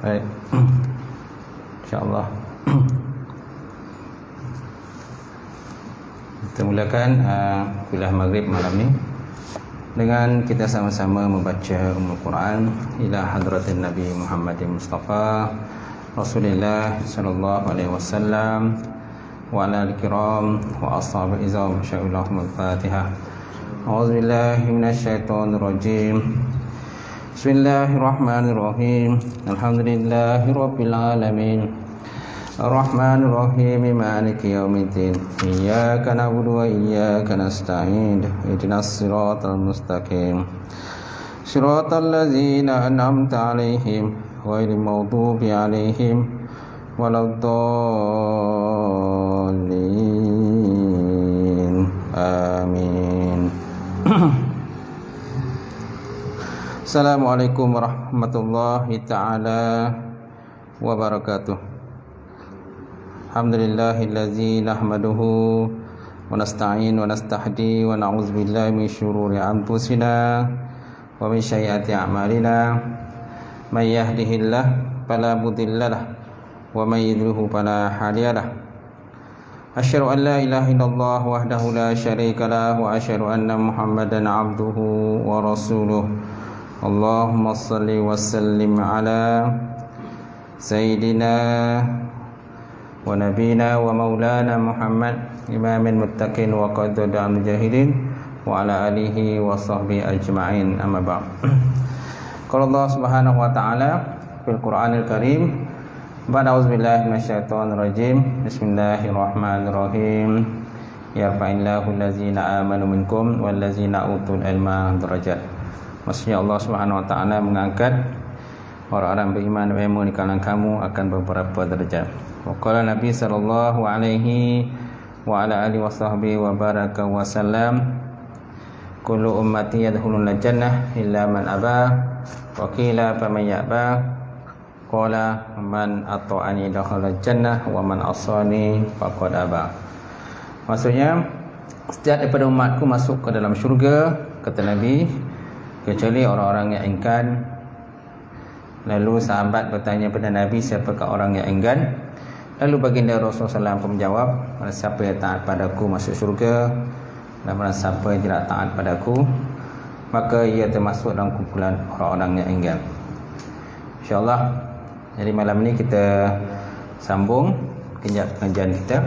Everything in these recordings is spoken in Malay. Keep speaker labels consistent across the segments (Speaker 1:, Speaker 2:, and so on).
Speaker 1: Baik. InsyaAllah kita mulakan kuliah maghrib malam ni dengan kita sama-sama membaca Ummul Quran ila hadratin Nabi Muhammadin Mustafa Rasulullah sallallahu alaihi wasallam wa ala al-kiram wa ashabil izam sya'illahumul Fatihah. A'udzubillahi minasyaitonir rajim. Bismillahirrahmanirrahim. Alhamdulillahirabbil alamin. Ar-Rahmanir Rahim. Maliki yaumiddin. Iyyaka na'budu wa iyyaka nasta'in. Ihdinas siratal mustaqim. Siratal ladzina an'amta 'alaihim ghairil maghdubi 'alaihim waladdallin. Amin. Assalamualaikum warahmatullahi ta'ala wabarakatuh. Alhamdulillahillazi nahmaduhu wa nasta'in wa nastahdi wa na'udzu billahi min syururi anfusina wa min sayyiati a'malina. May yahdihillahu fala mudhillalah wa may yudhlilhu fala hadiyalah. Asyhadu an la ilaha illallah wahdahu la syarika lah wa asyhadu anna Muhammadan 'abduhu wa rasuluh. Allahumma salli wa sallim ala sayyidina wa nabiyina wa maulana Muhammad imamil muttaqin wa qadadul mujahidin wa ala alihi wa sahbihi ajma'in, amma ba'd. Qala Allah subhanahu wa ta'ala fil Qur'anil Karim, ba'da auzubillahi minasyaitonir rajim. Bismillahirrahmanirrahim. Yarfa'illahu allazina amanu minkum wallazina utul ilma darajat. Maksudnya Allah Subhanahu wa taala mengangkat orang-orang beriman dan ilmu di kalangan kamu akan beberapa derajat. Wa qala Nabi sallallahu alaihi wa ala alihi wasahbihi wa baraka wa sallam, kullu ummati yadkhuluna jannah illa man aba wa qila faman ya'ba qala man ata'ani dakhala jannah wa man asani faqad aba. Maksudnya setiap daripada umatku masuk ke dalam syurga, kata Nabi, kecuali orang-orang yang enggan. Lalu sahabat bertanya kepada Nabi, siapakah orang yang enggan? Lalu baginda Rasulullah SAW menjawab, siapa yang taat padaku masuk syurga, dan siapa yang tidak taat padaku maka ia termasuk dalam kumpulan orang-orang yang enggan. InsyaAllah, jadi malam ni kita sambung pengajian kita.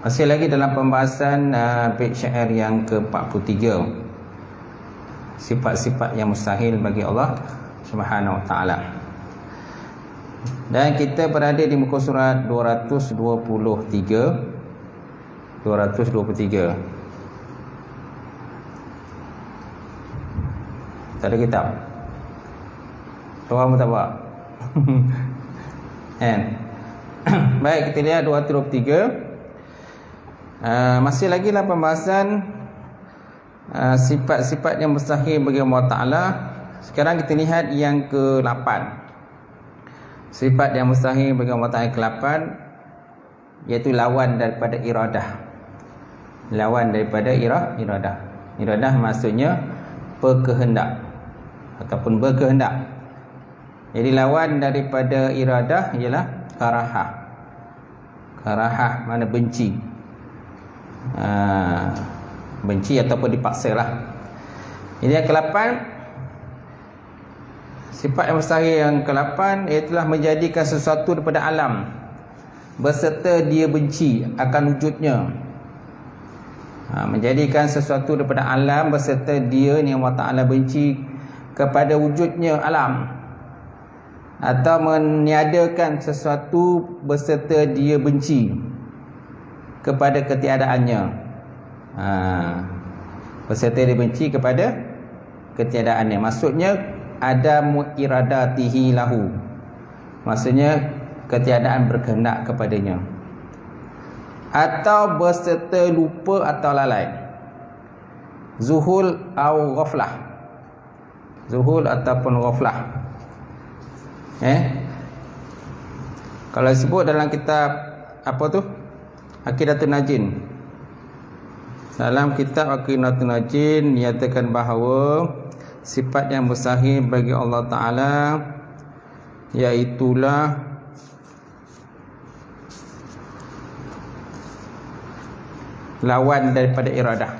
Speaker 1: Masih lagi dalam pembahasan bait syair yang ke-43, sifat-sifat yang mustahil bagi Allah Subhanahu wa ta'ala. Dan kita berada di muka surat 223. Tak ada kitab. Tuan pun tak buat. Baik, kita lihat 223. Masih lagi dalam pembahasan sifat-sifat yang mustahil bagi Allah Ta'ala. Sekarang kita lihat yang ke-8. Sifat yang mustahil bagi Allah Ta'ala ke-8, iaitu lawan daripada iradah. Lawan daripada iradah. Iradah maksudnya berkehendak ataupun berkehendak. Jadi lawan daripada iradah ialah karahah. Karahah mana benci. Benci ataupun dipaksa lah. Jadi yang ke-8, sifat yang mustahil yang ke-8 iaitulah menjadikan sesuatu daripada alam berserta dia benci akan wujudnya. Menjadikan sesuatu daripada alam berserta dia ni Allah Ta'ala benci kepada wujudnya alam, atau meniadakan sesuatu berserta dia benci kepada ketiadaannya. Berserta dia benci kepada ketiadaannya. Maksudnya adamu iradatihi lahu, maksudnya ketiadaan berkehendak kepadanya, atau berserta lupa atau lalai. Zuhul atau ghaflah. Zuhul ataupun ghaflah. Kalau disebut dalam kitab apa tu, Aqidatun Najin, dalam kitab Aqidatun Najin nyatakan bahawa sifat yang mustahil bagi Allah Ta'ala iaitulah lawan daripada iradah.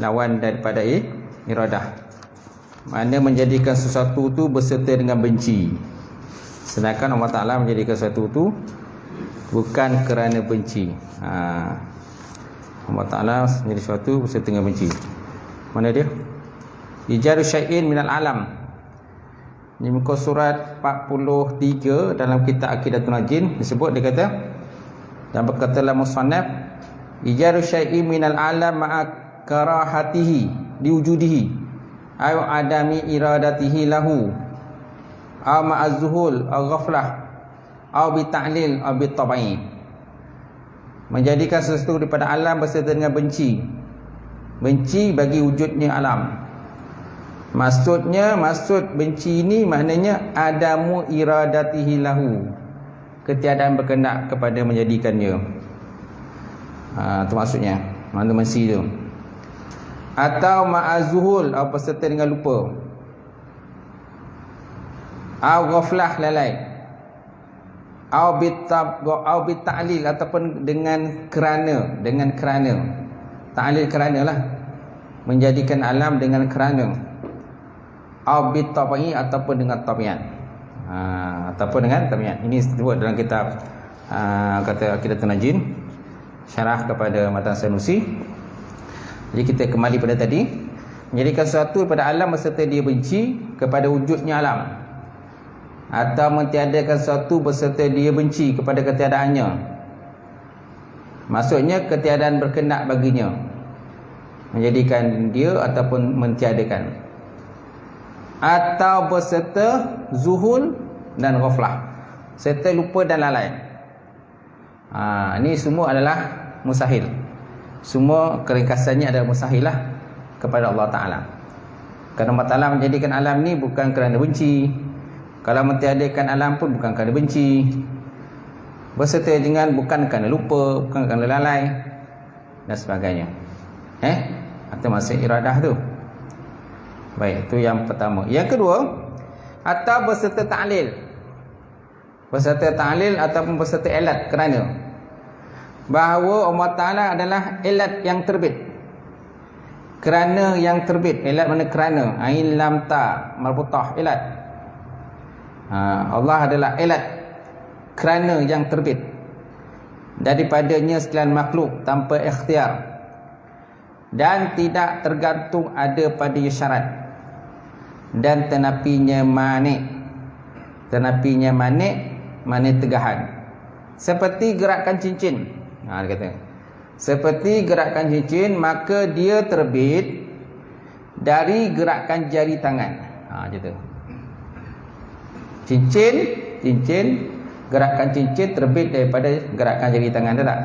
Speaker 1: Lawan daripada iradah. Mana menjadikan sesuatu tu berserta dengan benci. Sedangkan Allah Ta'ala menjadikan sesuatu tu bukan kerana benci. Allah Ta'ala menjadi sesuatu berserta dengan benci. Mana dia? Ijaru syai'in minal alam. Di muka surat 43 dalam kitab Aqidatul Najin disebut, dia kata, dan berkatalah musannaf, ijaru syai'in minal alam ma'a karahatihi liwujudihi aw adami iradatihi lahu aw ma'a zuhul aw ghaflah aw bita'lil aw bitab'i. Menjadikan sesuatu daripada alam berserta dengan benci. Benci bagi wujudnya alam. Maksud benci ini maknanya adamu iradatihi lahu, ketiadaan berkehendak kepada menjadikannya. Itu maksudnya, mana benci tu. Atau ma'azuhul, atau berserta dengan lupa. Au ghaflah, lalai. Au bita'lil, ataupun dengan kerana. Ta'lil kerana lah, menjadikan alam dengan kerana. Au bitabai, ataupun dengan tabiat. Ini disebut dalam kitab kata Aqidatul Najin, syarah kepada Matan Sanusi. Jadi kita kembali pada tadi, menjadikan sesuatu pada alam berserta dia benci kepada wujudnya alam, atau mentiadakan sesuatu berserta dia benci kepada ketiadaannya. Maksudnya ketiadaan berkehendak baginya, menjadikan dia ataupun mentiadakan. Atau berserta zuhul dan ghaflah, serta lupa dan lalai. Ini semua adalah mustahil. Semua keringkasannya adalah mustahil lah kepada Allah Ta'ala. Kerana Allah Ta'ala menjadikan alam ni bukan kerana benci. Kalau mentiadakan alam pun bukan kerana benci. Berserta dengan bukan kerana lupa, bukan kerana lalai dan sebagainya. Atau maksud iradah tu. Baik, itu yang pertama. Yang kedua, atau berserta ta'lil. Berserta ta'lil ataupun berserta ilat, kerana bahawa Allah Ta'ala adalah ilat yang terbit. Kerana yang terbit. Ilat mana kerana? Ain lam ta marbutah, ilat. Allah adalah ilat, kerana yang terbit daripadanya sekalian makhluk tanpa ikhtiar, dan tidak tergantung ada pada syarat, dan tenapinya manik. Tenapinya manik tegahan. Seperti gerakan cincin. Dia kata, seperti gerakan cincin, maka dia terbit dari gerakan jari tangan. Gitu. Cincin, gerakan cincin terbit daripada gerakan jari tangan, tak?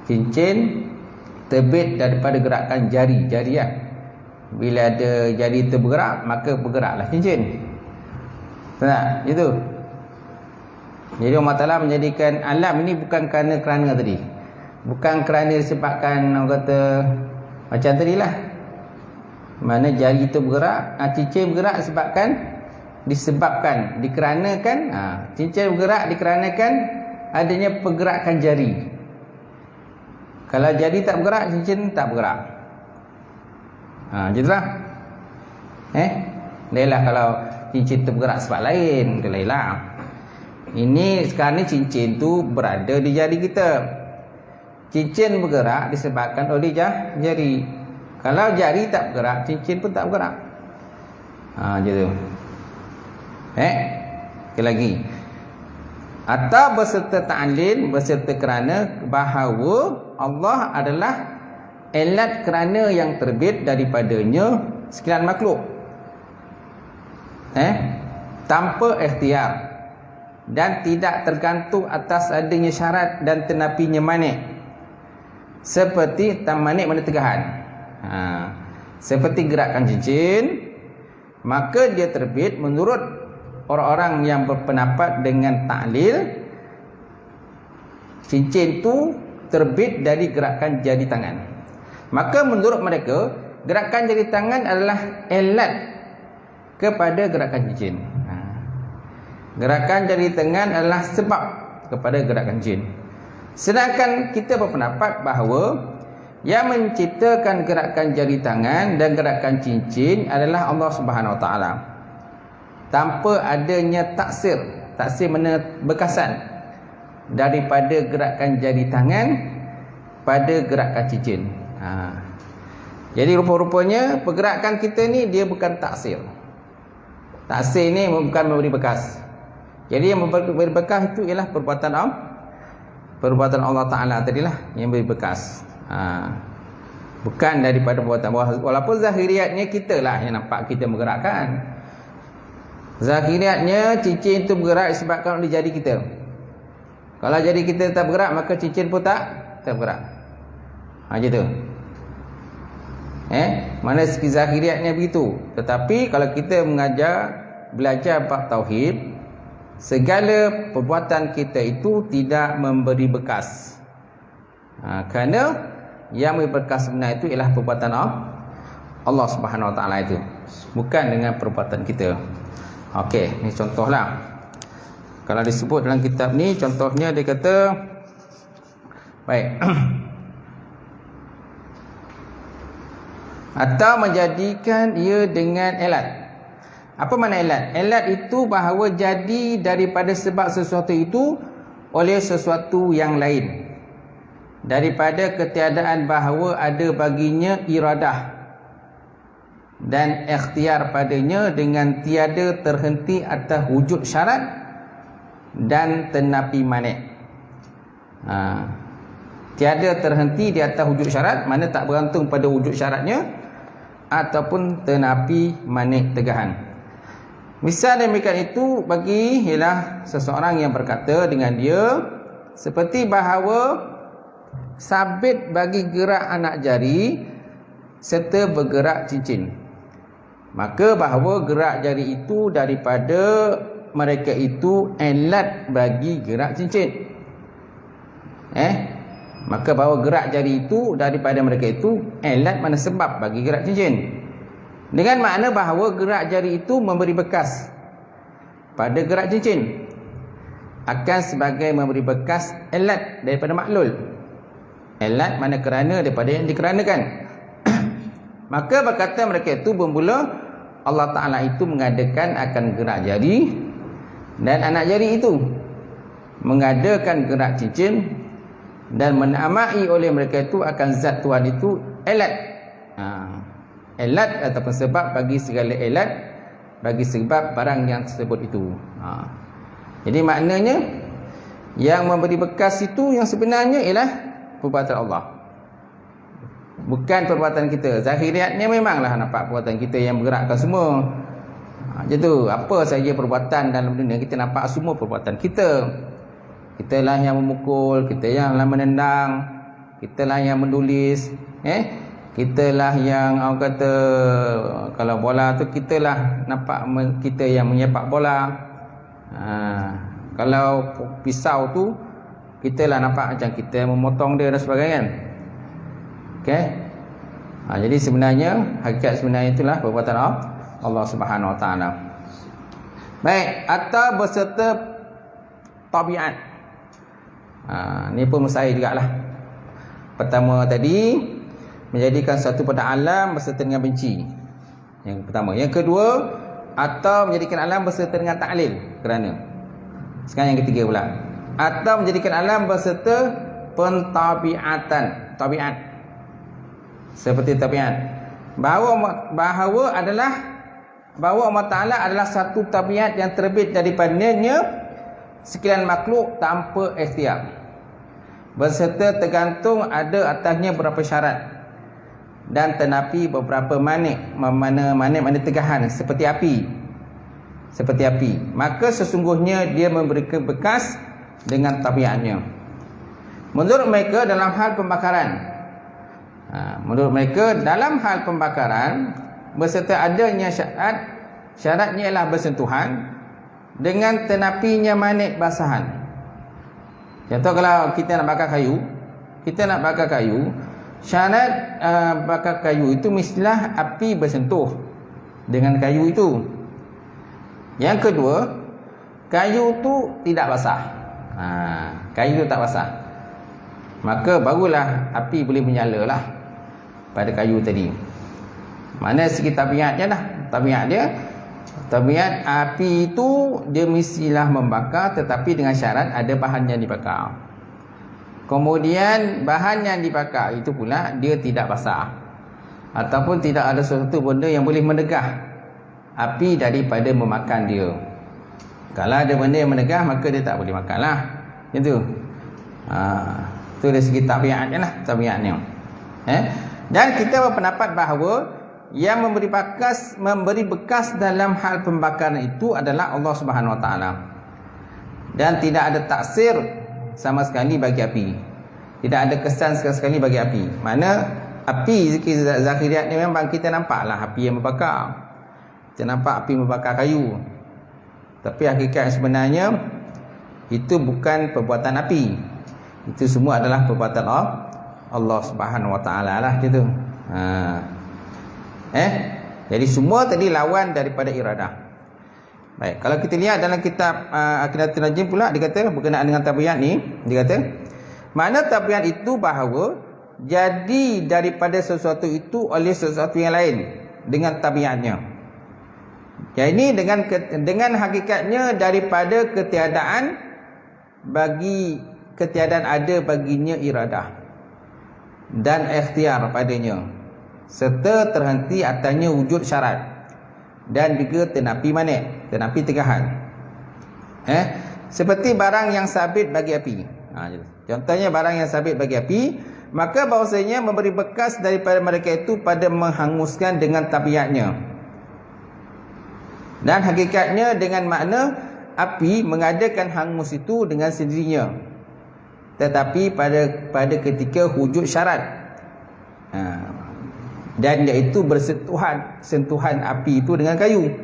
Speaker 1: Cincin terbit daripada gerakan jari lah. Bila ada jari bergerak, maka bergeraklah cincin. Tak? Itu. Jadi Allah Ta'ala menjadikan alam ini bukan kerana tadi. Bukan kerana disebabkan, orang kata macam tadi lah, mana jari itu bergerak, cincin bergerak disebabkan, dikarenakan, cincin bergerak dikarenakan adanya pergerakan jari. Kalau jari tak bergerak, cincin tak bergerak. Macam lainlah kalau cincin tu bergerak sebab lain, itu lainlah. Ini sekarang ni cincin tu berada di jari kita. Cincin bergerak disebabkan oleh jari. Kalau jari tak bergerak, cincin pun tak bergerak. Macam tu. Sekali lagi. Atau berserta ta'lil, berserta kerana bahawa Allah adalah ilat kerana yang terbit daripadanya sekalian makhluk, tanpa ikhtiar, dan tidak tergantung atas adanya syarat dan tenapinya manik. Seperti manik mana tegahan. Seperti gerakan cincin, maka dia terbit menurut orang-orang yang berpendapat dengan ta'lil. Cincin tu terbit dari gerakan jari tangan. Maka menurut mereka, gerakan jari tangan adalah ilat kepada gerakan cincin. Gerakan jari tangan adalah sebab kepada gerakan jin. Sedangkan kita berpendapat bahawa yang menciptakan gerakan jari tangan dan gerakan cincin adalah Allah Subhanahu Wa Taala. Tanpa adanya taksir mana bekasan daripada gerakan jari tangan pada gerakan cincin. Jadi rupa-rupanya pergerakan kita ni dia bukan taksir. Taksir ni bukan memberi bekas. Jadi yang memberi bekas itu ialah perbuatan Allah Ta'ala tadilah yang beri bekas. Bukan daripada perbuatan. Walaupun zahiriatnya kita lah yang nampak kita menggerakkan. Zahiriatnya cincin itu bergerak disebabkan oleh jari kita. Kalau jari kita tak bergerak, maka cincin pun tak bergerak. Macam tu. Mana segi zahiriatnya begitu. Tetapi kalau kita belajar bab tauhid, segala perbuatan kita itu tidak memberi bekas. Kerana yang memberi bekas sebenar itu ialah perbuatan Allah Subhanahu Wa Taala itu, bukan dengan perbuatan kita. Okey, ni contohlah. Kalau disebut dalam kitab ni, contohnya dia kata, baik, atau menjadikan ia dengan elat. Apa makna elat? Elat itu bahawa jadi daripada sebab sesuatu itu oleh sesuatu yang lain, daripada ketiadaan bahawa ada baginya iradah dan ikhtiar padanya dengan tiada terhenti atas wujud syarat dan tenapi manik. Tiada terhenti di atas wujud syarat, mana tak bergantung pada wujud syaratnya, ataupun tenapi manik tegahan. Misal demikian itu bagi ialah seseorang yang berkata dengan dia, seperti bahawa sabit bagi gerak anak jari serta bergerak cincin, maka bahawa gerak jari itu daripada mereka itu alat bagi gerak cincin. Maka bahawa gerak jari itu daripada mereka itu alat mana sebab bagi gerak cincin. Dengan makna bahawa gerak jari itu memberi bekas pada gerak cincin, akan sebagai memberi bekas alat daripada maklul. Alat mana kerana daripada yang dikeranakan. Maka berkata mereka itu bermula Allah Ta'ala itu mengadakan akan gerak jari, dan anak jari itu mengadakan gerak cincin, dan menamai oleh mereka itu akan zat Tuhan itu alat. Alat ataupun sebab bagi segala alat, bagi sebab barang yang tersebut itu. Jadi maknanya yang memberi bekas itu yang sebenarnya ialah perbuatan Allah, bukan perbuatan kita. Zahiriatnya memanglah nampak perbuatan kita yang bergerakkan semua. Macam tu. Apa saja perbuatan dalam dunia kita nampak semua perbuatan kita. Kitalah yang memukul, kita yang menendang, kitalah yang menulis, kitalah yang orang kata kalau bola tu kitalah nampak kita yang menyepak bola. Kalau pisau tu kitalah nampak macam kita memotong dia dan sebagainya. Okey. Jadi sebenarnya hakikat sebenarnya itulah perbuatan Allah Subhanahu Wa Taala. Baik, atau berserta tabiat. Ni pun mustahil jugalah. Pertama tadi menjadikan satu pada alam berserta dengan benci. Yang pertama. Yang kedua, atau menjadikan alam berserta dengan taklil kerana. Sekarang yang ketiga pula. Atau menjadikan alam berserta pentabiatan, tabiat. Seperti tabiat. Bahawa Allah Ta'ala adalah satu tabiat yang terbit daripadanya sekalian makhluk tanpa ikhtiar, berserta tergantung ada atasnya beberapa syarat dan tenapi beberapa manik tegahan seperti api. Maka sesungguhnya dia memberikan bekas dengan tabiatnya. Menurut mereka dalam hal pembakaran, berserta adanya syaratnya ialah bersentuhan dengan tenapinya manik basahan. Contoh kalau kita nak bakar kayu, syarat bakar kayu itu mestilah api bersentuh dengan kayu itu. Yang kedua, kayu tu tidak basah. Kayu tu tak basah, maka barulah api boleh menyala lah pada kayu tadi. Mana segi tabiatnya dah. Tabiat api itu dia mestilah membakar, tetapi dengan syarat ada bahan yang dibakar. Kemudian bahan yang dibakar itu pula dia tidak basah, ataupun tidak ada sesuatu benda yang boleh menegah api daripada memakan dia. Kalau ada benda yang menegah, maka dia tak boleh makan lah. Itu itu dari segi tabiatnya lah, tabiatnya. Dan kita berpendapat bahawa yang memberi bekas dalam hal pembakaran itu adalah Allah Subhanahu Wa Taala, dan tidak ada taksir sama sekali bagi api, tidak ada kesan sekali bagi api. Mana api zahiriat ni memang kita nampaklah api yang membakar, kita nampak api membakar kayu, tapi hakikat sebenarnya itu bukan perbuatan api, itu semua adalah perbuatan Allah Subhanahu Wa Taala lah gitu. Jadi semua tadi lawan daripada iradah. Baik, kalau kita lihat dalam kitab Aqidatul Najm pula, dia kata berkenaan dengan tabiat ni, dia kata makna tabiat itu bahawa jadi daripada sesuatu itu oleh sesuatu yang lain dengan tabiatnya. Jadi dengan hakikatnya daripada ketiadaan ada baginya iradah dan ikhtiar padanya, serta terhenti atasnya wujud syarat dan juga tenapi manik, tenapi tegahan. Seperti barang yang sabit bagi api. Contohnya barang yang sabit bagi api, maka bahawasanya memberi bekas daripada mereka itu pada menghanguskan dengan tabiatnya. Dan hakikatnya dengan makna api mengadakan hangus itu dengan sendirinya, tetapi pada ketika wujud syarat. Dan iaitu sentuhan api itu dengan kayu,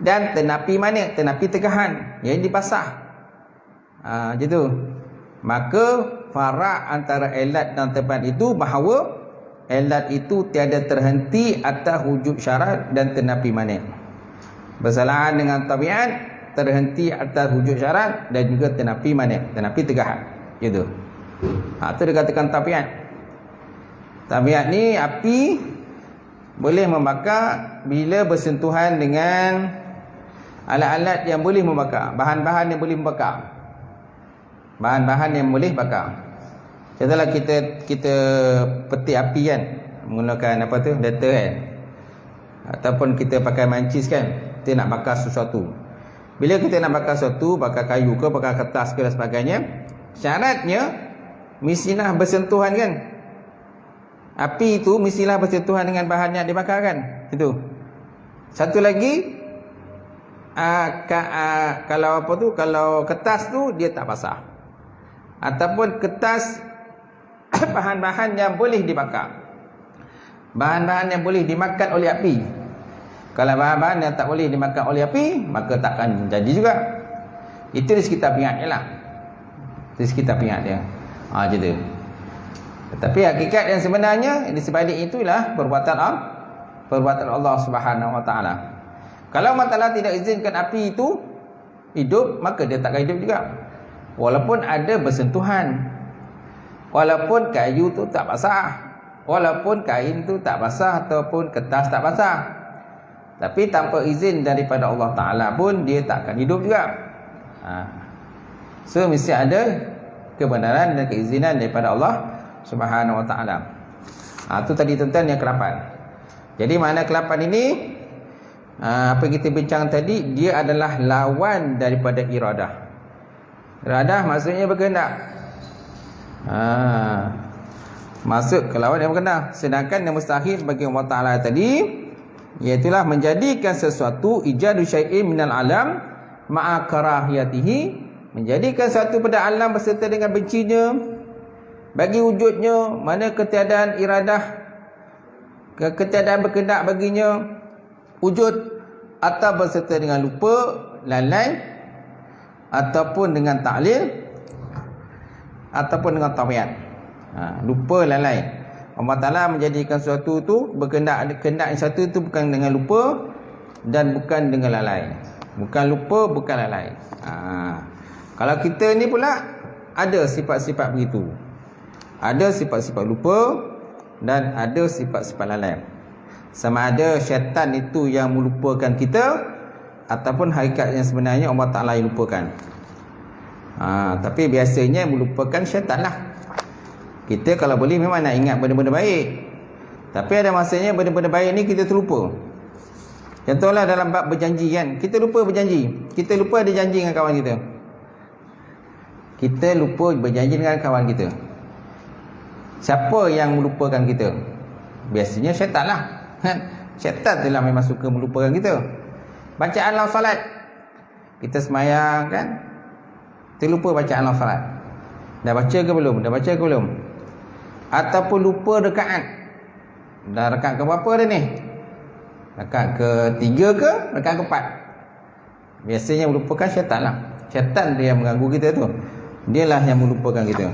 Speaker 1: dan tenapi manik, tenapi tegahan yang dipasah. Gitu. Maka farak antara elat dan tempat itu bahawa elat itu tiada terhenti atas wujud syarat dan tenapi manik. Bersalahan dengan tabiat, terhenti atas wujud syarat dan juga tenapi manik, tenapi tegahan. Gitu. Itu dikatakan tabiat. Tabiat ni api boleh membakar bila bersentuhan dengan alat-alat yang boleh membakar, bahan-bahan yang boleh membakar, bahan-bahan yang boleh bakar. Contohlah kita petik api kan, menggunakan apa tu, lighter kan, ataupun kita pakai mancis kan, kita nak bakar sesuatu. Bila kita nak bakar sesuatu, bakar kayu ke, bakar kertas ke dan sebagainya, syaratnya mestilah bersentuhan kan. Api itu mestilah bersentuhan dengan bahan yang dibakarkan. Itu. Satu lagi, kalau kertas tu dia tak basah, ataupun kertas bahan-bahan yang boleh dibakar, bahan-bahan yang boleh dimakan oleh api. Kalau bahan-bahan yang tak boleh dimakan oleh api, maka takkan jadi juga. Itu di sekitar pihak dia lah, di sekitar pihak dia. Gitu. Tetapi hakikat yang sebenarnya di sebalik itulah perbuatan Allah Subhanahu Wa Taala. Kalau Allah Taala tidak izinkan api itu hidup, maka dia takkan hidup juga. Walaupun ada bersentuhan, walaupun kayu tu tak basah, walaupun kain tu tak basah, ataupun kertas tak basah, tapi tanpa izin daripada Allah Taala pun dia takkan hidup juga. So mesti ada kebenaran dan keizinan daripada Allah Subhanahu Wa Taala. Itu tadi tuan-tuan yang ke-8. Jadi makna ke-8 ini, apa yang kita bincang tadi, dia adalah lawan daripada iradah. Iradah maksudnya berkehendak. Masuk ke lawan yang berkehendak. Sedangkan yang mustahil bagi Allah Taala tadi, iaitulah menjadikan sesuatu ijadu syai'in minal alam ma'a karahiyatihi, menjadikan satu pada alam berserta dengan bencinya bagi wujudnya, mana ketiadaan iradah, ketiadaan berkehendak baginya wujud, atau berserta dengan lupa, lalai, ataupun dengan ta'lil, ataupun dengan tabiat. Lupa, lalai. Allah Ta'ala menjadikan sesuatu itu berkehendak, kehendak yang satu itu bukan dengan lupa dan bukan dengan lalai. Bukan lupa, bukan lalai. Kalau kita ni pula ada sifat-sifat begitu. Ada sifat-sifat lupa dan ada sifat-sifat lalai. Sama ada syaitan itu yang melupakan kita ataupun hakikat yang sebenarnya Allah Ta'ala yang lupakan. Tapi biasanya melupakan syaitan lah. Kita kalau boleh memang nak ingat benda-benda baik. Tapi ada masanya benda-benda baik ni kita terlupa. Contohlah dalam bab berjanji kan, kita lupa berjanji. Kita lupa ada janji dengan kawan kita. Kita lupa berjanji dengan kawan kita. Siapa yang melupakan kita? Biasanya syaitan lah. Syaitan tu lah memang suka melupakan kita. Bacaan dalam salat, kita semayang kan, terlupa bacaan dalam salat. Dah baca ke belum? Dah baca ke belum? Ataupun lupa rakaat. Dah rakaat ke berapa dah ni? Rakaat ke-3 ke rakaat ke-4? Biasanya melupakan syaitan lah. Syaitan dia yang mengganggu kita tu. Dialah yang melupakan kita.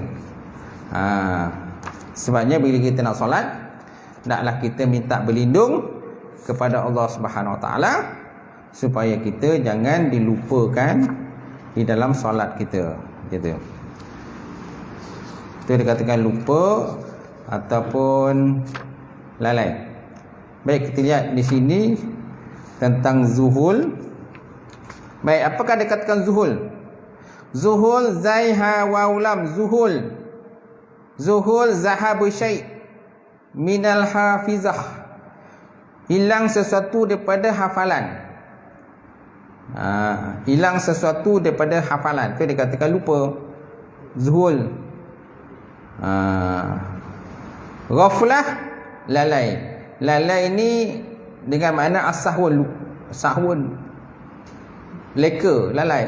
Speaker 1: Sebabnya bila kita nak solat, naklah kita minta berlindung kepada Allah Subhanahu Wa Taala supaya kita jangan dilupakan di dalam solat kita. Gitu. Itu dikatakan lupa ataupun lalai. Baik, kita lihat di sini tentang zuhul. Baik, apakah dikatakan zuhul? Zuhul zaiha wa ulam zuhul. Zuhul zahabu syai' minal hafizah. Hilang sesuatu daripada hafalan. Hilang sesuatu daripada hafalan. Itu dikatakan lupa. Zuhul. Ghaflah, lalai. Lalai ni dengan makna as-sahwun. Sahwun, leka, lalai.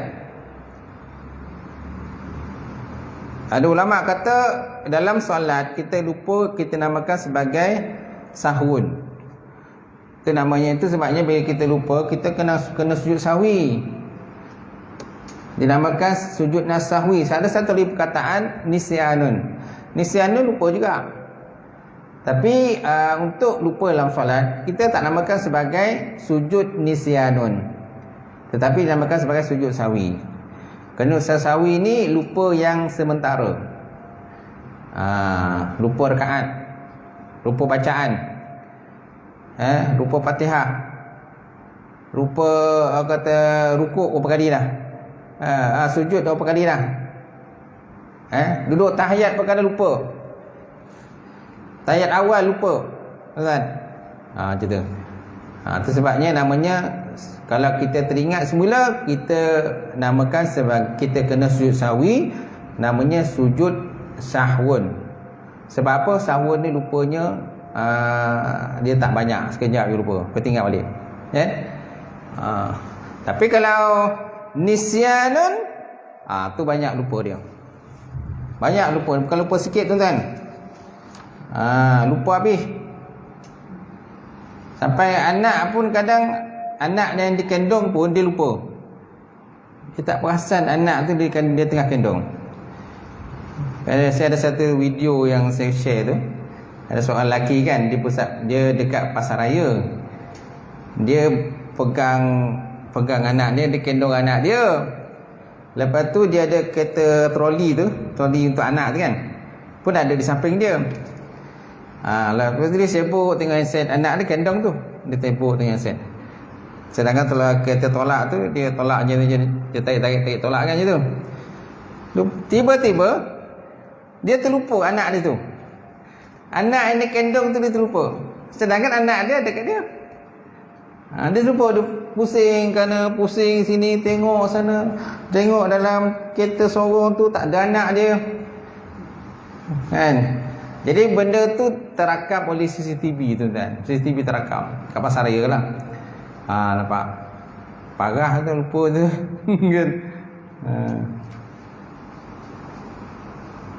Speaker 1: Ada ulama kata dalam solat kita lupa, kita namakan sebagai sahwun. Itu namanya, itu sebabnya bila kita lupa kita kena sujud sahwi. Dinamakan sujud nasahwi. Ada satu lagi perkataan nisyanun. Nisyanun lupa juga. Tapi untuk lupa dalam solat kita tak namakan sebagai sujud nisyanun, tetapi dinamakan sebagai sujud sahwi. Kerana sahwi ni lupa yang sementara. Lupa rakaat, lupa bacaan, lupa Fatihah, lupa kata rukuk berapa kali dah, sujud berapa kali dah, duduk tahiyat berapa kali lupa. Tahiyat awal lupa, kan? Macam tu. Itu sebabnya namanya, kalau kita teringat semula, kita namakan sebagai, kita kena sujud sahwi, namanya sujud sahwun. Sebab apa? Sahwun ni lupanya dia tak banyak, sekejap je lupa, ketinggal balik. Tapi kalau nisyanun, tu banyak lupa dia. Banyak lupa, bukan lupa sikit tuan-tuan. Lupa habis. Sampai anak pun kadang, anak yang dikandung pun dia lupa. Dia tak perasan anak tu dia tengah kandung. Saya ada satu video yang saya share tu. Ada seorang lelaki kan, dia dekat pasar raya. Dia pegang anak dia kandung anak dia. Lepas tu dia ada kereta troli tu, troli untuk anak tu kan, pun ada di samping dia. Lepas tu dia sibuk tengok handset anak dia kandung tu. Dia sibuk tengok handset. Sedangkan kalau kereta tolak tu, dia tolak je, dia tarik tolak kan je tu. Tiba-tiba dia terlupa anak dia tu. Anak yang dia kandung tu dia terlupa. Sedangkan anak dia dekat dia. Dia terlupa, dia pusing kerana pusing sini, tengok sana, tengok dalam kereta sorong tu tak ada anak dia. Kan? Jadi benda tu terakam oleh CCTV tu kan. CCTV terakam kat pasar raya lah. Nampak parah tu, lupa tu.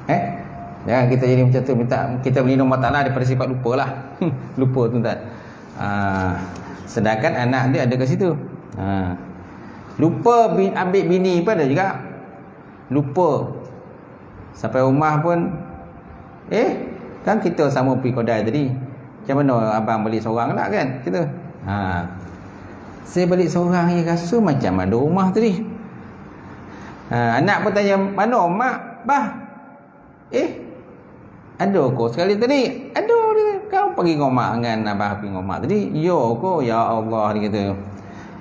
Speaker 1: Kan? Jangan kita jadi macam tu. Minta kita berlindung Allah Ta'ala daripada sifat lupa lah. Lupa tu kan. Sedangkan anak dia ada kat situ. Lupa ambil bini pun ada juga. Lupa sampai rumah pun, kan kita sama pergi kedai tadi, macam mana abang beli seorang lah kan, gitu. Saya balik seorang je rasa macam ada rumah tadi. Anak pun tanya, mana mak? Bah, ada kau sekali tadi? Ada. Kau pergi dengan mak dengan abah pergi dengan mak tadi? Ya kau, ya Allah, dia kata.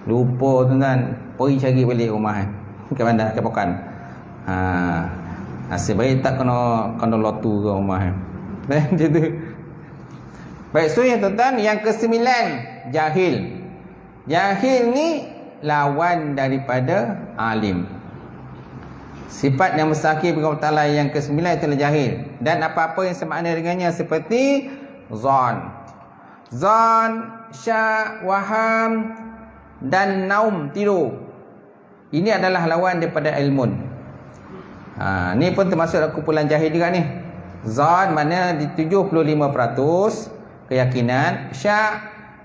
Speaker 1: Lupa tuan-tuan, pergi cari balik rumah ke bandar, ke Pokan. Nasib baik tak kena lotu ke rumah. Macam tu. Baik, so yang tuan-tuan, yang ke-9, jahil. Jahil ni lawan daripada alim. Sifat yang mustaqim kepada Allah Ta'ala yang ke-9 itulah jahil. Dan apa-apa yang semakna dengannya seperti zon, syak, waham dan naum, tidur. Ini adalah lawan daripada ilmun. Ni pun termasuk kumpulan jahil juga ni. Zon mana di 75% keyakinan, syak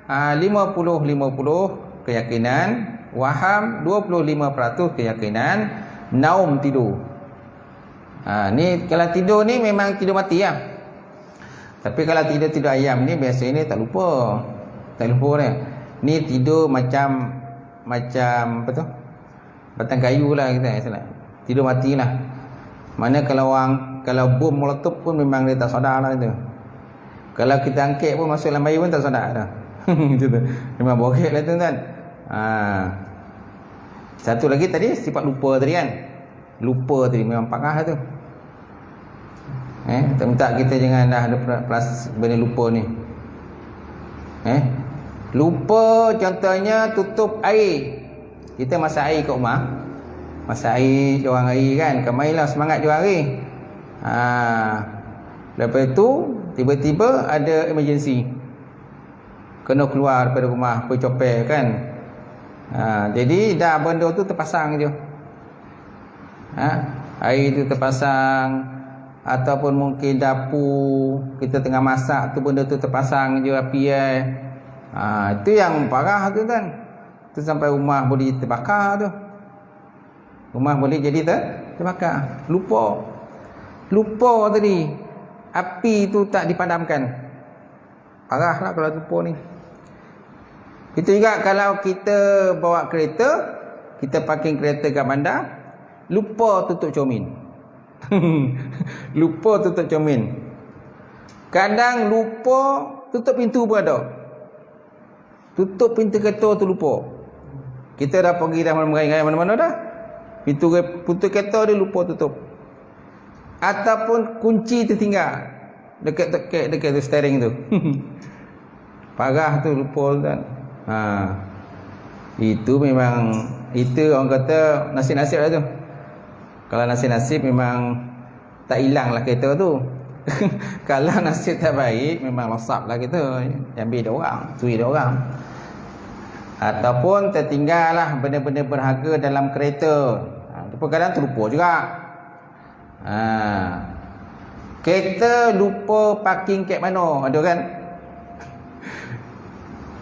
Speaker 1: 50-50 keyakinan, waham 25% keyakinan, naum, tidur. Ni kalau tidur ni memang tidur mati lah. Tapi kalau tidur ayam ni biasanya ni tak lupa ni. Ni tidur macam apa tu, batang kayu lah kita salah. Tidur mati lah. Mana kalau bom meletup pun memang dia tak sedar lah itu. Kalau kita angkat pun masuk dalam bayi pun tak sedar dah. Macam tu. Memang bokek lah tuan-tuan. Satu lagi tadi sifat lupa tadi kan. Lupa tadi memang pakah tu. Tak minta kita jangan dah ada benda lupa ni. Lupa contohnya tutup air. Kita masak air kat rumah. Masak air, juang air kan. Kamailah semangat juang air. Lepas tu tiba-tiba ada emergency. Kena keluar daripada rumah, pergi copel kan. Jadi dah benda tu terpasang je. Air tu terpasang, ataupun mungkin dapur kita tengah masak tu benda tu terpasang je api. Itu yang parah tu kan. Tu sampai rumah boleh terbakar tu. Rumah boleh jadi terbakar. Lupa tadi. Api tu tak dipadamkan. Parahlah kalau lupa ni. Itu juga kalau kita bawa kereta, kita parking kereta kat bandar, lupa tutup cermin. Lupa tutup cermin. Kadang lupa tutup pintu pun ada. Tutup pintu kereta tu lupa. Kita dah pergi dah merai-merai mana-mana dah. Pintu kereta dia lupa tutup. Ataupun kunci tertinggal dekat steering tu. Parah tu, lupa kan. Itu memang, itu orang kata nasib-nasib lah tu. Kalau nasib-nasib memang tak hilang lah kereta tu. Kalau nasib tak baik, memang losap lah kereta. Ambil dia orang, curi dia orang. Ataupun tertinggal lah benda-benda berharga dalam kereta. Itu pun kadang terlupa juga. Kereta lupa parking kat mana, ada kan?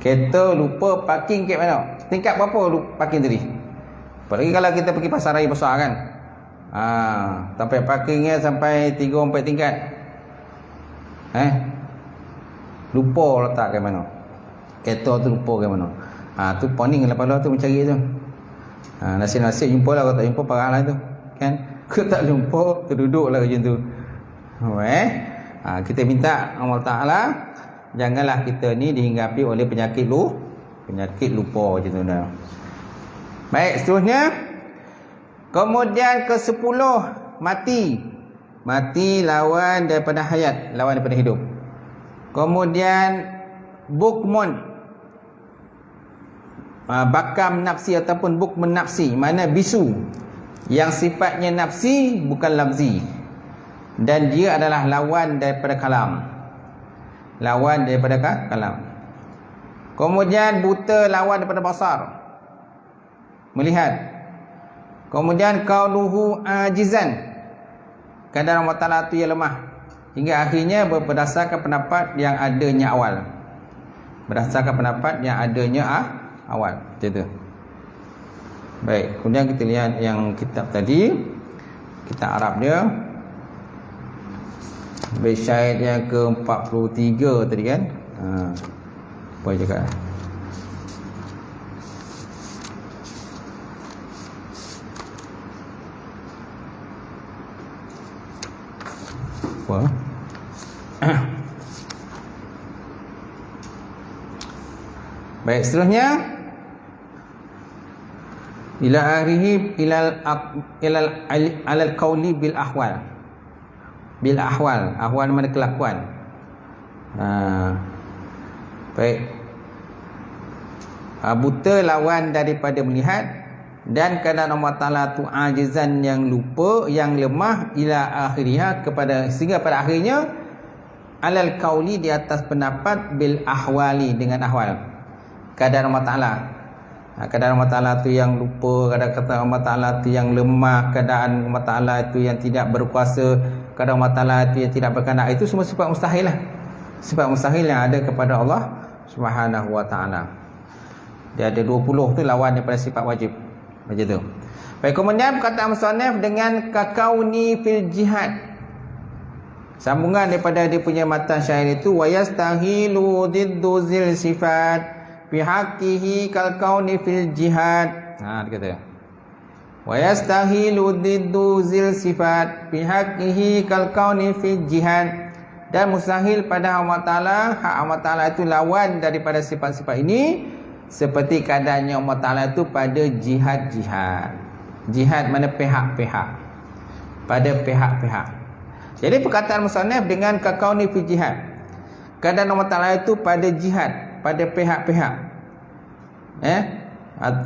Speaker 1: Kereta lupa parking kat mana? Tingkat berapa parking tadi? Apalagi kalau kita pergi pasar raya besar kan. Sampai parkingnya sampai 3-4 tingkat. Lupa letak kat mana. Kereta tu lupa kat mana. Tu poning lepas tu mencari tu. Nasib-nasib jumpa lah. Kalau tak jumpa parah lah tu kan. Kalau tak jumpa terduduk lah macam tu. Kita minta Allah Ta'ala janganlah kita ni dihinggapi oleh penyakit lupa macam tu dah. Baik, seterusnya. Kemudian ke-10, mati lawan daripada hayat, lawan daripada hidup. Kemudian bukmun, bakam nafsi ataupun bukmun nafsi, mana bisu yang sifatnya nafsi bukan lafzi, dan dia adalah lawan daripada kalam. Lawan daripada kalam. Kemudian buta lawan daripada basar, melihat. Kemudian kaunuhu ajizan, kadang Allah Ta'ala tu yang lemah, hingga akhirnya berdasarkan pendapat yang adanya awal. Berdasarkan pendapat yang adanya awal. Macam tu. Baik, kemudian kita lihat yang kitab tadi, kitab Arab dia. Bait syair yang ke-43 tadi kan. Apa cakap? lupa. Baik, seterusnya ila akhirih ilal qauli bil ahwal. Bil ahwal, ahwal mana kelakuan. Baik. Buta lawan daripada melihat, dan keadaan Allah Ta'ala tu ajizan yang lupa, yang lemah, ila akhirnya kepada, sehingga pada akhirnya alal qauli di atas pendapat bil ahwali dengan ahwal. Keadaan Allah Ta'ala, keadaan Allah Ta'ala tu yang lupa, keadaan Allah Ta'ala tu yang lemah, keadaan Allah Ta'ala itu yang tidak berkuasa, keadaan Allah Ta'ala itu yang tidak berkehendak, itu semua sifat mustahil lah. Sifat mustahil yang ada kepada Allah Subhanahu wa Ta'ala. Dia ada 20 tu lawan daripada sifat wajib. Macam tu. Baik, kemudian perkataan musannaf dengan kakauni fil jihad. Sambungan daripada dia punya matan syair itu, wa yastahilu diddu zil sifat fi haqqihi kal kauni fil jihad. Dia kata. Wa yastahilu diddu zil sifat fi haqqihi kal kauni fil jihad. Dan mustahil pada Allah Ta'ala, hak Allah Ta'ala itu lawan daripada sifat-sifat ini, seperti keadaannya Allah Ta'ala itu pada jihad-jihad. Jihad mana pihak-pihak, pada pihak-pihak. Jadi perkataan musannaf dengan kakauni fi jihad, keadaan Allah Ta'ala itu pada jihad, pada pihak-pihak,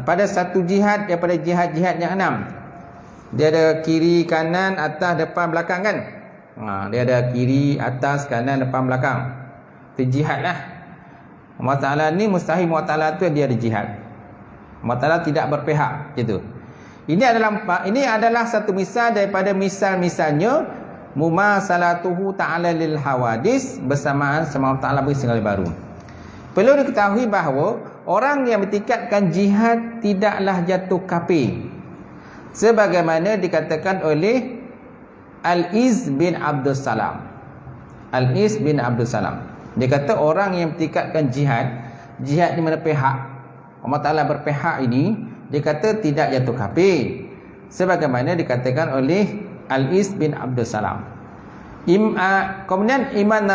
Speaker 1: pada satu jihad daripada jihad-jihad yang 6. Dia ada kiri, kanan, atas, depan, belakang kan. Dia ada kiri, atas, kanan, depan, belakang. Itu jihad lah. Allah Ta'ala ni mustahil Allah Ta'ala tu dia ada jihad. Allah Ta'ala tidak berpihak gitu. Ini adalah satu misal daripada misal-misalnya mumasalatuhu ta'ala lil hawadis, bersamaan sama Allah Ta'ala beri segala baru. Perlu diketahui bahawa orang yang bertikadkan jihad tidaklah jatuh kafir, sebagaimana dikatakan oleh Al-Iz bin Abdul Salam. Al-Iz bin Abdul Salam, dia kata orang yang bertikadkan jihad di mana pihak Allah Ta'ala berpihak ini, dia kata tidak jatuh kafir, sebagaimana dikatakan oleh Al-Is bin Abdul Salam. Kemudian Imam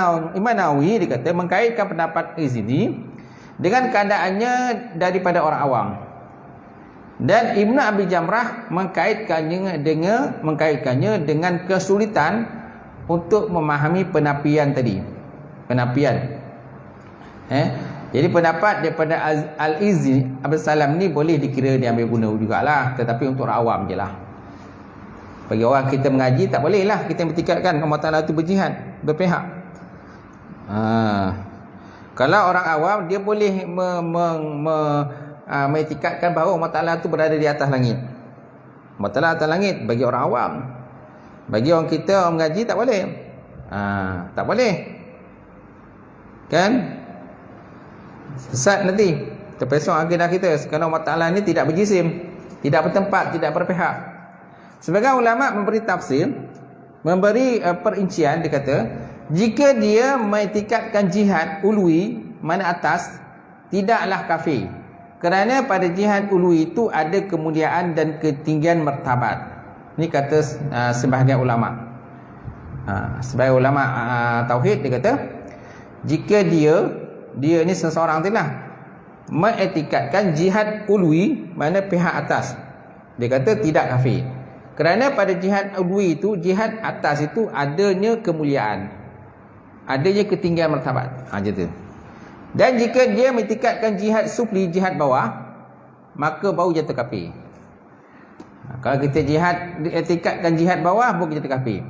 Speaker 1: Nawawi dia kata mengkaitkan pendapat Izidi dengan keadaannya daripada orang awam, dan Ibnu Abi Jamrah mengkaitkannya dengan kesulitan untuk memahami penafian tadi. Jadi pendapat daripada Al-Izzi Abdul Salam ni boleh dikira diambil guna jugalah, tetapi untuk orang awam je lah. Bagi orang kita mengaji tak boleh lah kita bertikadkan Allah Ta'ala tu berjihad, berpihak. Kalau orang awam dia boleh mengitikadkan bahawa Allah Ta'ala tu berada di atas langit. Allah Ta'ala atas langit bagi orang awam. Bagi orang kita, orang mengaji tak boleh. Tak boleh. Kan? Sesat nanti. Terpesong akidah kita. Kerana Allah Ta'ala ni tidak berjisim, tidak bertempat, tidak berpihak. Sebagai ulama memberi tafsir, memberi perincian, dia kata, jika dia mengiktikadkan jihad ulwi, mana atas, tidaklah kafir. Kerana pada jihad ulwi itu ada kemuliaan dan ketinggian martabat. Ini kata sebahagian ulama. Sebagai ulama tauhid, dia kata, jika dia ni seseorang tu lah mengiktikadkan jihad ulwi, mana pihak atas, dia kata tidak kafir. Kerana pada jihad ulwi itu, jihad atas itu adanya kemuliaan, adanya ketinggian martabat. Macam tu. Dan jika dia mengiktikadkan jihad sufli, jihad bawah, maka baru jatuh kafir. Kalau kita iktikadkan jihad bawah, baru jatuh kafir.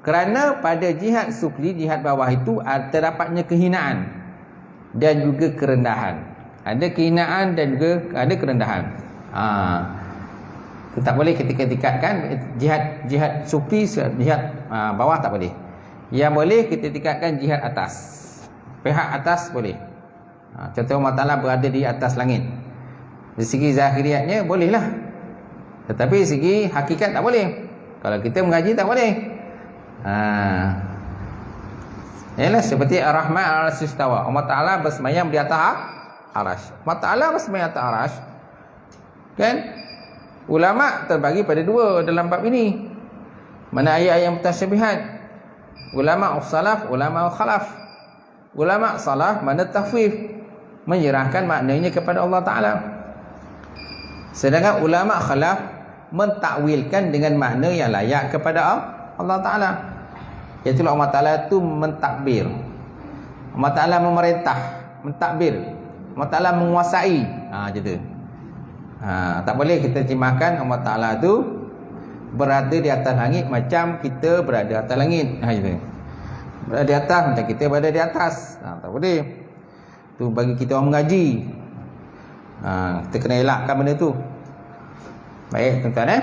Speaker 1: Kerana pada jihad sufli, jihad bawah itu terdapatnya kehinaan dan juga kerendahan. Ada kehinaan dan juga ada kerendahan. Tak boleh kita iktikadkan jihad sufli, jihad bawah tak boleh. Yang boleh kita iktikadkan jihad atas, pihak atas boleh. Contoh Allah Ta'ala berada di atas langit. Dari segi zahiriatnya bolehlah, tetapi segi hakikat tak boleh. Kalau kita mengaji tak boleh. Ialah seperti Ar-Rahman al-Arsh istawa. Allah Ta'ala bersemayam di atas Arash. Allah Ta'ala bersemayam atas Arash. Kan? Ulama terbagi pada dua dalam bab ini. Mana ayat-ayat yang mutasyabihat, Ulama salaf, ulama khalaf. Ulama salaf mana tahfif, menyerahkan maknanya kepada Allah Ta'ala. Sedangkan ulama khalaf mentakwilkan dengan makna yang layak kepada Allah Ta'ala. Iaitulah Allah Ta'ala itu mentakbir. Allah Ta'ala memerintah, mentakbir. Allah Ta'ala menguasai. Macam tu. Tak boleh kita terjemahkan Allah Ta'ala itu berada di atas langit macam kita berada di atas langit. Gitu. Berada di atas macam kita berada di atas. Tak boleh. Tu bagi kita orang mengaji. Kita kena elakkan benda tu. Baik tuan-tuan.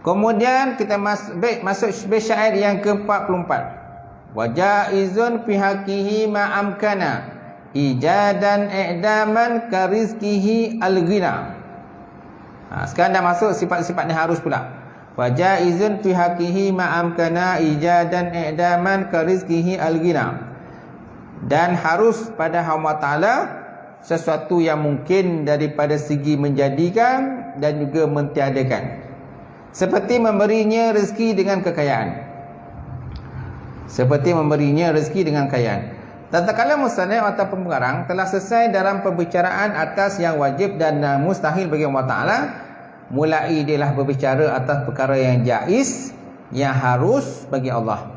Speaker 1: Kemudian kita masuk bait syair yang ke-44. Wa jaizun fi haqqihi ma amkana ijadan i'daman ka rizqihi al-ghina. Sekarang dah masuk sifat-sifat yang harus pula. Wa jaizun fi haqqihi ma amkana ijadan i'daman ka rizqihi al-ghina. Dan harus pada Allah Ta'ala sesuatu yang mungkin daripada segi menjadikan dan juga mentiadakan, seperti memberinya rezeki dengan kekayaan. Seperti memberinya rezeki dengan kekayaan. Tatkala musannif atau pengarang telah selesai dalam pembicaraan atas yang wajib dan mustahil bagi Allah Ta'ala, mulai dialah berbicara atas perkara yang jaiz, yang harus bagi Allah,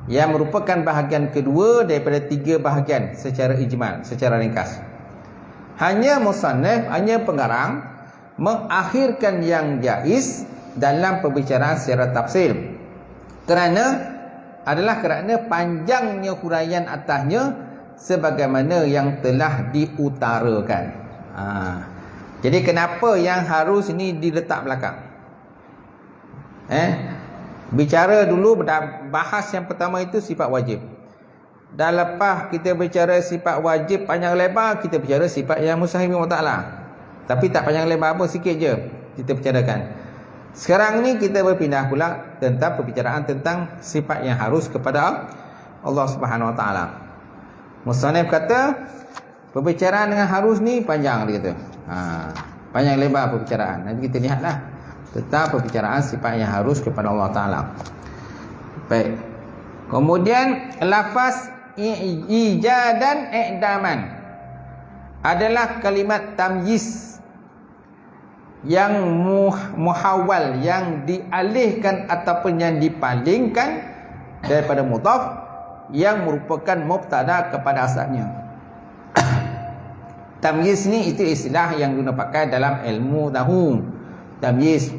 Speaker 1: yang merupakan bahagian kedua daripada 3 bahagian secara ijmal, secara ringkas. Hanya musannif, hanya pengarang mengakhirkan yang jaiz dalam pembicaraan secara tafsir, kerana panjangnya huraian atasnya sebagaimana yang telah diutarakan. Jadi kenapa yang harus ini diletak belakang? Bicara dulu, bahas yang pertama itu sifat wajib. Dah lepas kita bicara sifat wajib panjang lebar, kita bicara sifat yang mustahil Allah Ta'ala. Tapi tak panjang lebar apa, sikit je kita bicarakan. Sekarang ni kita berpindah pula tentang perbicaraan tentang sifat yang harus kepada Allah Subhanahu Wa Ta'ala. Musannif kata perbicaraan dengan harus ni panjang, dia kata. Panjang lebar perbicaraan. Nanti kita lihatlah tentang perbicaraan sifat yang harus kepada Allah Ta'ala. Baik. Kemudian lafaz ijadan i'daman adalah kalimat tamyiz yang muhawwal, yang dialihkan ataupun yang dipalingkan daripada mudhaf, yang merupakan mubtada kepada asalnya. Tamyiz ni itu istilah yang guna pakai dalam ilmu nahwu. Tamyiz.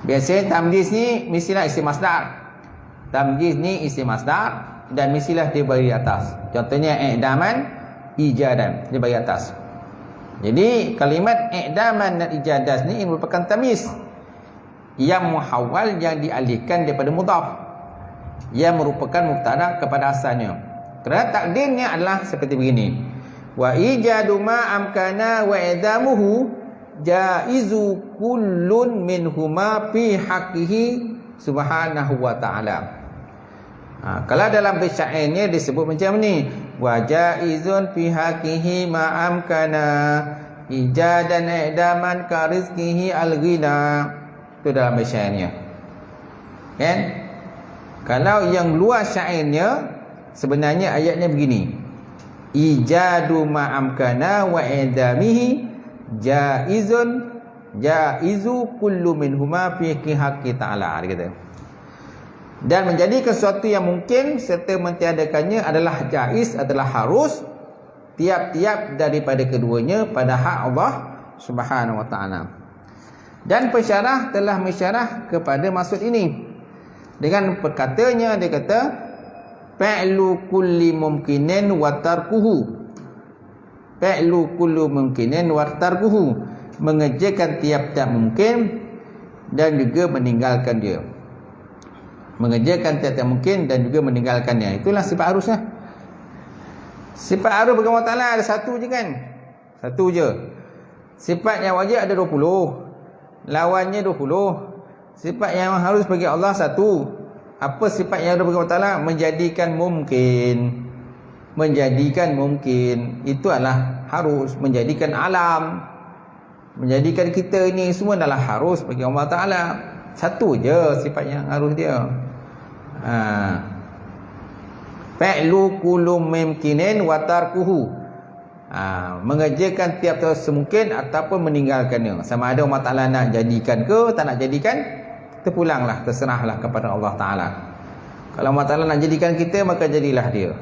Speaker 1: Biasanya tamyiz ni mestilah isim masdar. Tamyiz ni isim masdar dan mestilah dia bagi atas. Contohnya i'daman, ijadan, dia bagi atas. Jadi kalimat i'daman dan ijadas ni merupakan tamyiz yang muhawwal, yang dialihkan daripada mudhaf, yang merupakan mubtada kepada asalnya. Kerana takdirnya adalah seperti begini. Wa ijadu ma amkana wa idamuhu jaizu kullun minhuma fi haqqihi subhanahu wa ta'ala. Kalau dalam bait syairnya disebut macam ni, wa jaizun fi haqqihi ma amkana ijadan i'daman ka rizqihi al-ghina. Itu dalam bait syairnya. Kan? Kalau yang luar syairnya sebenarnya ayatnya begini. Ijadu ma amkana wa idamihi jaizu kullu minhuma fi haqqi ta'ala, dia kata. Dan menjadikan sesuatu yang mungkin serta mentiadakannya adalah jaiz, adalah harus, tiap-tiap daripada keduanya pada hak Allah Subhanahu Wa Ta'ala. Dan pensyarah telah mensyarah kepada maksud ini dengan perkatanya, dia kata fa'lu kulli mumkinin wa tarkuhu. Fa'lu kullu mumkinin wa tarkuhu, mengerjakan tiap-tiap mungkin dan juga meninggalkan dia. Mengerjakan tiap-tiap mungkin dan juga meninggalkannya. Itulah sifat harusnya. Sifat harus bagi Allah Ta'ala ada satu je kan? Satu je. Sifat yang wajib ada 20. Lawannya 20. Sifat yang harus bagi Allah satu. Apa sifat yang harus bagi Allah Ta'ala? Menjadikan mungkin. Menjadikan mungkin. Itu adalah harus. Menjadikan alam, menjadikan kita ini semua adalah harus bagi Allah Ta'ala. Satu je sifat yang harus dia. Fa'lu kullu mumkinin wa tarkuhu. Mengerjakan tiap semungkin ataupun meninggalkannya. Sama ada Allah Ta'ala nak jadikan ke tak nak jadikan, terpulanglah, terserahlah kepada Allah Ta'ala. Kalau Allah Ta'ala nak jadikan kita, maka jadilah dia.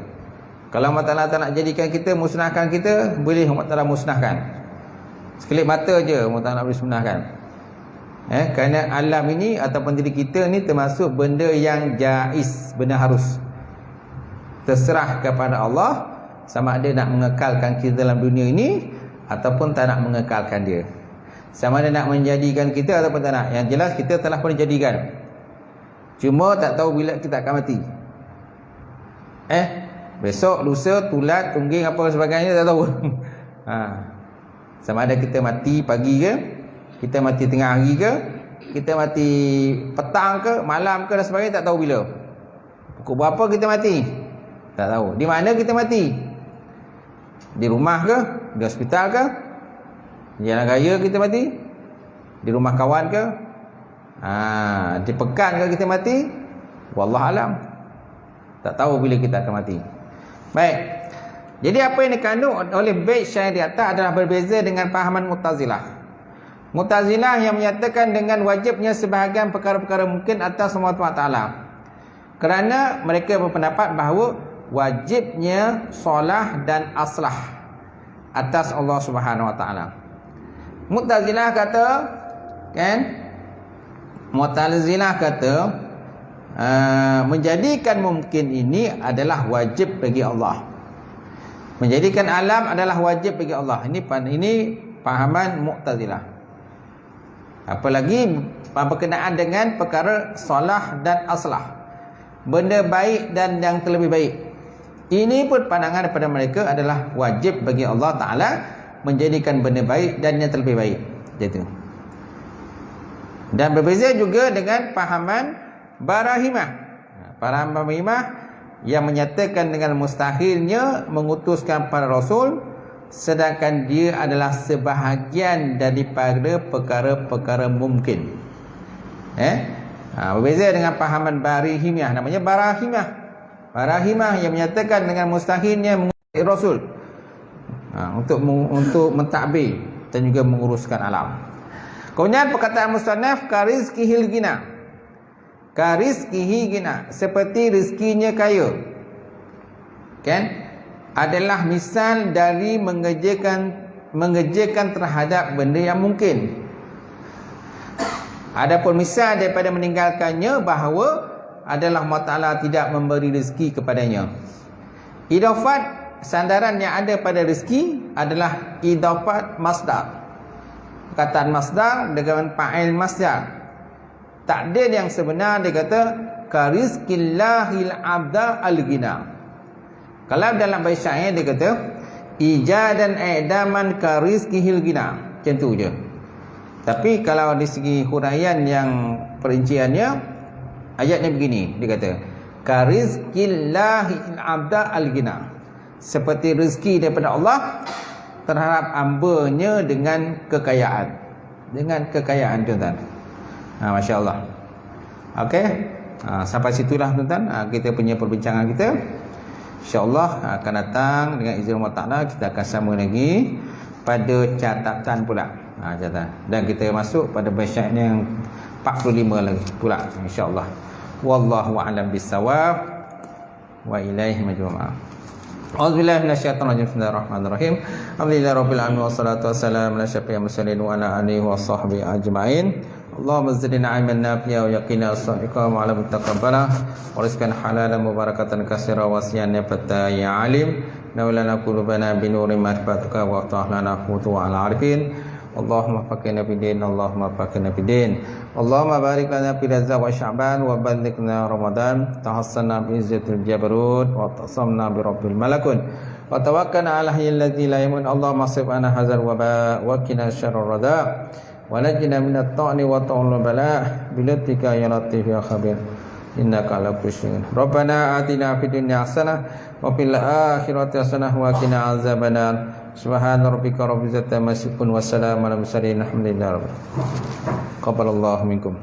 Speaker 1: Kalau Allah Ta'ala tak nak jadikan kita, musnahkan kita, boleh Allah Ta'ala musnahkan. Sekelip mata je Allah Ta'ala boleh musnahkan. Kerana alam ini ataupun diri kita ni termasuk benda yang jaiz, benda harus. Terserah kepada Allah sama ada nak mengekalkan kita dalam dunia ini ataupun tak nak mengekalkan dia. Sama ada nak menjadikan kita ataupun tak nak. Yang jelas kita telah pun dijadikan. Cuma tak tahu bila kita akan mati. Besok, lusa, tulat, tungging apa sebagainya tak tahu. Sama ada kita mati pagi ke, kita mati tengah hari ke, kita mati petang ke, malam ke dan sebagainya, tak tahu bila. Pukul berapa kita mati? Tak tahu. Di mana kita mati? Di rumah ke? Di hospital ke? Di jalan raya kita mati? Di rumah kawan ke? Di pekan ke kita mati? Wallahualam. Tak tahu bila kita akan mati. Baik. Jadi apa yang dikandung oleh bait syair di atas adalah berbeza dengan pahaman Mu'tazilah. Mu'tazilah yang menyatakan dengan wajibnya sebahagian perkara-perkara mungkin atas Allah Ta'ala. Kerana mereka berpendapat bahawa wajibnya solah dan aslah atas Allah Subhanahu Wa Ta'ala. Mu'tazilah kata, kan? Mu'tazilah kata menjadikan mungkin ini adalah wajib bagi Allah. Menjadikan alam adalah wajib bagi Allah. Ini pahaman Mu'tazilah. Apalagi berkenaan dengan perkara solah dan aslah, benda baik dan yang terlebih baik. Ini pun pandangan daripada mereka adalah wajib bagi Allah Ta'ala menjadikan benda baik dan yang terlebih baik. Gitu. Dan berbeza juga dengan pahaman Barahimah. Pahaman Barahimah yang menyatakan dengan mustahilnya mengutuskan para Rasul, sedangkan dia adalah sebahagian daripada perkara-perkara mungkin. Berbeza dengan pahaman Barahimah, namanya Barahimah. Barahimah yang menyatakan dengan mustahilnya mengutus Rasul untuk mentadbir dan juga menguruskan alam. Kemudian perkataan musannaf karizkihil gina. Karizkihi gina, seperti rezekinya kaya. Kan? Adalah misal dari mengerjakan terhadap benda yang mungkin. Adapun misal daripada meninggalkannya bahawa adalah Allah Ta'ala tidak memberi rezeki kepadanya. Idafat, sandaran yang ada pada rezeki adalah idafat masdar. Perkataan masdar dengan fa'il masdar. Takdir yang sebenar dia kata karizkillahil abda al-ghina. Kalau dalam bait syair dia kata ijadan i'daman karizkihil ghina. Macam tu je. Tapi kalau dari segi huraian yang perinciannya, ayatnya begini, dia kata karizkillahil abda al-ghina, seperti rezeki daripada Allah terhadap hamba-Nya dengan kekayaan. Dengan kekayaan, tuan-tuan. Masya Allah. Okey, sampai situlah tuan-tuan kita punya perbincangan kita. InsyaAllah akan datang dengan izin Allah Ta'ala, kita akan sama lagi pada catatan pula. Catatan. Dan kita masuk pada bait yang 45 lagi pula, insya-Allah. Wallahu a'lam bissawab wa ilaihi majmu'ah. A'udzubillahi minasyaitonir rajim. Bismillahirrahmanirrahim. Alhamdulillahirabbil alamin wassalatu wassalamu ala asyrafil mursalin wa ala alihi washabbihi ajmain. Allahumma zidna 'ilman nafi'a wa yaqina as-sadiqa wa 'ala mutaqabbala wa rizqan halalan mubarakatan katsira wa siyan nafata ya alim. Nawlana qulubana bi nuri ma'rifatika wa ta'ala qutu wa al-arifin. Allahumma faqihna fid din, Allahumma faqihna fid din. Allahumma barik lana fi Rajab wa Sya'ban wa ballighna Ramadan. Tahassanna bi izzatil jabarut wa tasamna bi rabbil malakut. Wa tawakkalna ala hayyil ladzi la yamut. Allahumma sif ana hadzal waba wa qina syarrar rada. Wa najina minat ta'ni wa ta'ul bala bi latika ya latif ya khabir. Innaka ala kulli syai'in. Rabbana atina fid dunya hasanah wa fil akhirati hasanah wa qina azabannar. Subhana rabbika rabbil izzati amma yasifun wa salamun alal mursalin alhamdulillahi rabbil alamin. Qabbalallahu minkum.